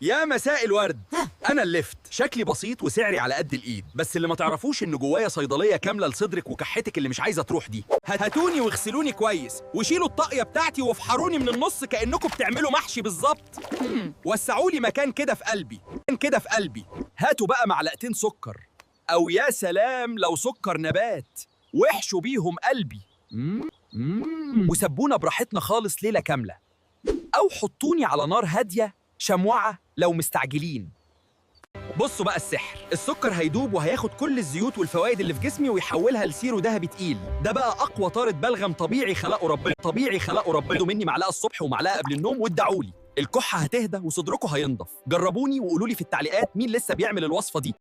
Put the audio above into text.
يا مساء الورد. انا الليفت، شكلي بسيط وسعري على قد الايد، بس اللي ما تعرفوش ان جوايا صيدليه كامله لصدرك وكحتك اللي مش عايزه تروح دي. هاتوني واغسلوني كويس وشيلوا الطاقيه بتاعتي وافحروني من النص كانكم بتعملوا محشي بالظبط. وسعوا لي مكان كده في قلبي، مكان كده في قلبي. هاتوا بقى معلقتين سكر، او يا سلام لو سكر نبات، واحشوا بيهم قلبي. وسبونا براحتنا خالص ليله كامله، او حطوني على نار هاديه شموعة لو مستعجلين. بصوا بقى السحر، السكر هيدوب وهياخد كل الزيوت والفوائد اللي في جسمي ويحولها لسيرو ذهبي تقيل. ده بقى اقوى طارد بلغم طبيعي خلقه ربنا، طبيعي خلقه ربنا. خدوا مني معلقه الصبح ومعلقه قبل النوم وادعوا لي، الكحه هتهدى وصدركم هينضف. جربوني وقولوا لي في التعليقات مين لسه بيعمل الوصفه دي.